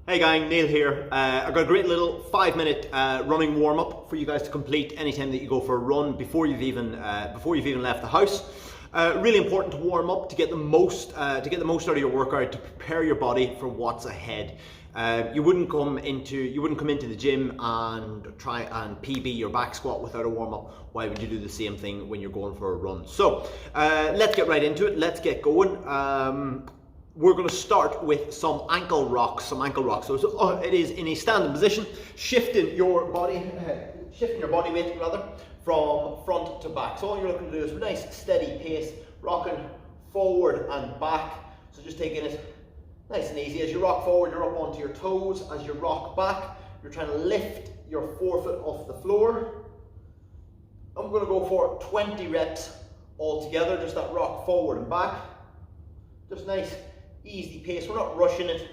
Hey gang, Neil here. I've got a great little 5-minute running warm-up for you guys to complete anytime that you go for a run before you've even left the house. Really important to warm up to get the most out of your workout, to prepare your body for what's ahead. You wouldn't come into the gym and try and PB your back squat without a warm-up. Why would you do the same thing when you're going for a run? So let's get right into it. Let's get going. We're going to start with some ankle rocks. So it is in a standing position, shifting your body weight from front to back. So all you're looking to do is a nice steady pace, rocking forward and back. So just taking it nice and easy. As you rock forward, you're up onto your toes. As you rock back, you're trying to lift your forefoot off the floor. I'm going to go for 20 reps altogether, just that rock forward and back. Just nice, easy pace. We're not rushing it.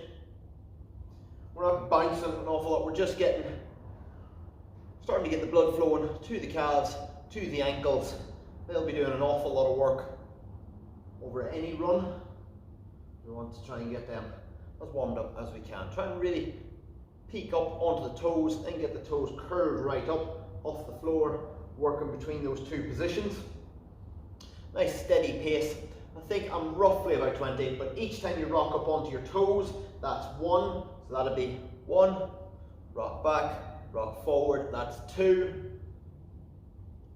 We're not bouncing an awful lot. We're just starting to get the blood flowing to the calves, to the ankles. They'll be doing an awful lot of work over any run. We want to try and get them as warmed up as we can. Try and really peek up onto the toes and get the toes curled right up off the floor, working between those two positions. Nice steady pace. I think I'm roughly about 20, but each time you rock up onto your toes, that's 1. So that'll be 1, rock back, rock forward, that's 2,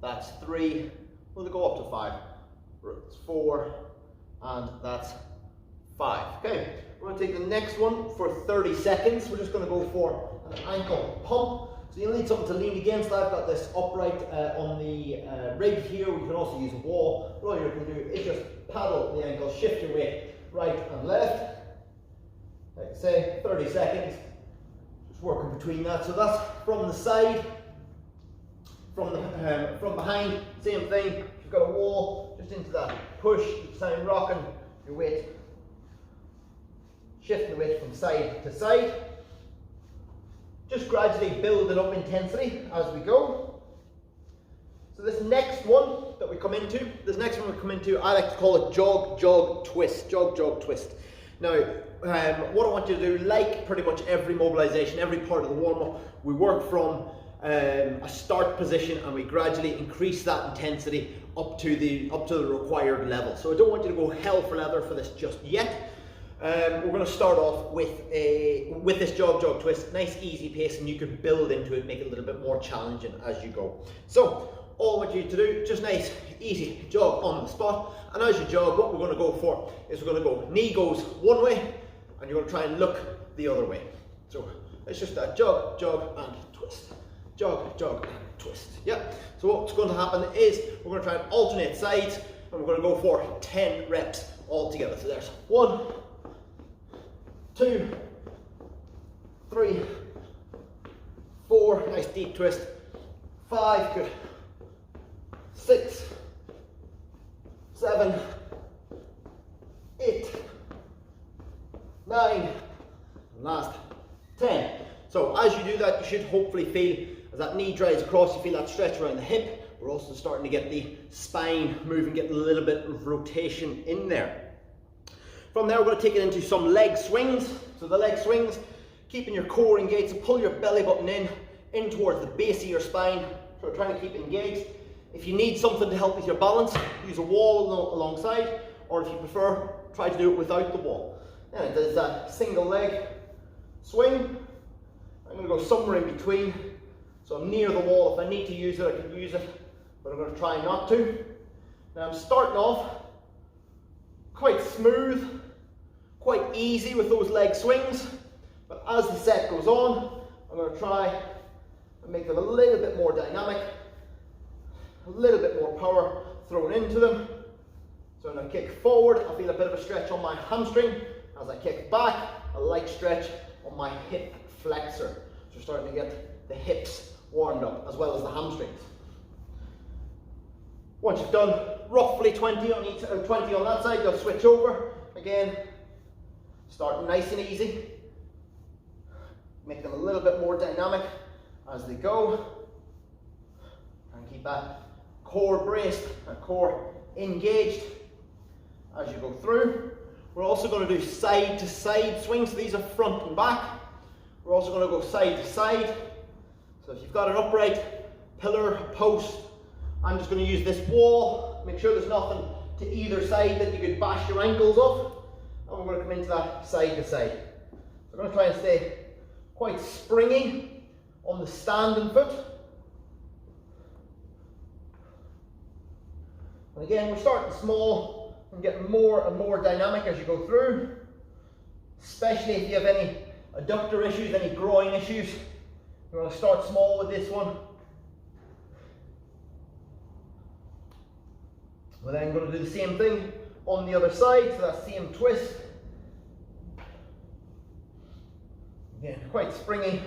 that's 3, we'll go up to 5, that's 4, and that's 5. Okay, we're going to take the next one for 30 seconds. We're just going to go for an ankle pump. So you'll need something to lean against. I've got this upright on the rig here. We can also use a wall. All you're going to do is just paddle the ankle, shift your weight right and left. Like I say, 30 seconds. Just working between that. So that's from the side, from behind, same thing. If you've got a wall, just into that push, sound rocking your weight, shifting the weight from side to side. Just gradually building up intensity as we go. So this next one we come into, I like to call it jog, jog, twist, jog, jog, twist. Now, what I want you to do, like pretty much every mobilization, every part of the warm-up, we work from a start position and we gradually increase that intensity up to the required level. So I don't want you to go hell for leather for this just yet. We're going to start off with this jog, jog, twist, nice easy pace, and you can build into it, make it a little bit more challenging as you go. So all I want you to do, just nice, easy jog on the spot, and as you jog, what we're going to go for is we're going to go, knee goes one way, and you're going to try and look the other way. So it's just that jog, jog, and twist. Jog, jog, and twist. Yeah. So what's going to happen is we're going to try and alternate sides, and we're going to go for 10 reps altogether. So there's 1, 2, 3, 4, nice deep twist, 5, good, 6, 7, 8, 9, and last 10. So as you do that, you should hopefully feel, as that knee drives across, you feel that stretch around the hip. We're also starting to get the spine moving, getting a little bit of rotation in there. From there, we're going to take it into some leg swings. So the leg swings, keeping your core engaged, so pull your belly button in towards the base of your spine. So we're trying to keep it engaged. If you need something to help with your balance, use a wall alongside, or if you prefer, try to do it without the wall. And there's that single leg swing. I'm going to go somewhere in between. So I'm near the wall. If I need to use it, I can use it, but I'm going to try not to. Now I'm starting off quite smooth, quite easy with those leg swings, but as the set goes on, I'm going to try and make them a little bit more dynamic, a little bit more power thrown into them. So when I kick forward, I feel a bit of a stretch on my hamstring. As I kick back, a light stretch on my hip flexor. So we're starting to get the hips warmed up as well as the hamstrings. Once you've done roughly 20 on that side, you'll switch over again. Start nice and easy. Make them a little bit more dynamic as they go. And keep that core braced, that core engaged as you go through. We're also going to do side to side swings. So these are front and back. We're also going to go side to side. So if you've got an upright pillar, post, I'm just going to use this wall. Make sure there's nothing to either side that you could bash your ankles off. And we're going to come into that side to side. So we're going to try and stay quite springy on the standing foot. And again, we're starting small and getting more and more dynamic as you go through, especially if you have any adductor issues, any groin issues. We're going to start small with this one. We're then going to do the same thing on the other side, so that same twist. Again, quite springy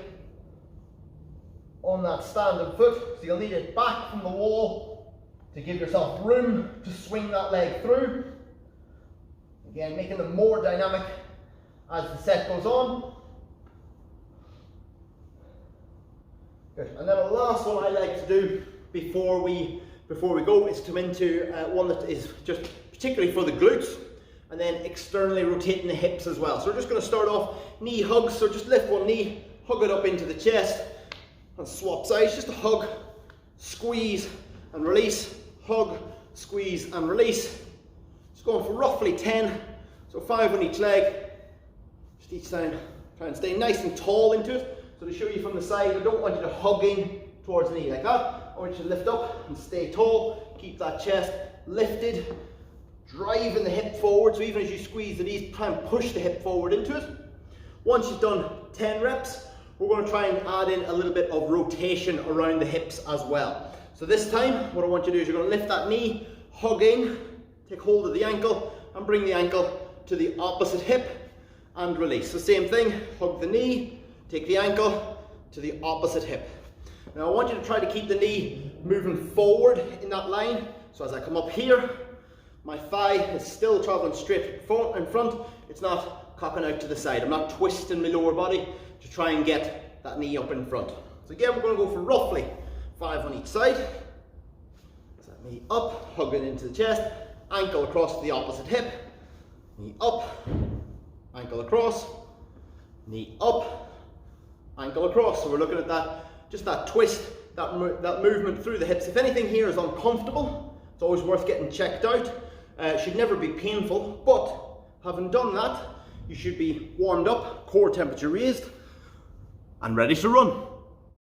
on that standing foot, so you'll need it back from the wall to give yourself room to swing that leg through. Again, making them more dynamic as the set goes on. Good. And then the last one I like to do before we go is to come into one that is just particularly for the glutes, and then externally rotating the hips as well. So we're just going to start off knee hugs. So just lift one knee, hug it up into the chest, and swap sides. Just a hug, squeeze, and release. Hug, squeeze, and release. Just going for roughly 10, so 5 on each leg. Just each time, try and stay nice and tall into it. So to show you from the side, I don't want you to hug in towards the knee like that. I want you to lift up and stay tall. Keep that chest lifted. Driving the hip forward, so even as you squeeze the knees, try and push the hip forward into it. Once you've done 10 reps, we're going to try and add in a little bit of rotation around the hips as well. So this time, what I want you to do is you're going to lift that knee, hug in, take hold of the ankle, and bring the ankle to the opposite hip, and release. So same thing, hug the knee, take the ankle to the opposite hip. Now I want you to try to keep the knee moving forward in that line. So as I come up here, my thigh is still traveling straight in front. It's not cocking out to the side. I'm not twisting my lower body to try and get that knee up in front. So again, we're going to go for roughly 5 on each side. So that knee up, hugging into the chest, ankle across to the opposite hip, knee up, ankle across, knee up, ankle across. So we're looking at that, just that twist, that movement through the hips. If anything here is uncomfortable, it's always worth getting checked out. It should never be painful, but having done that, you should be warmed up, core temperature raised, and ready to run.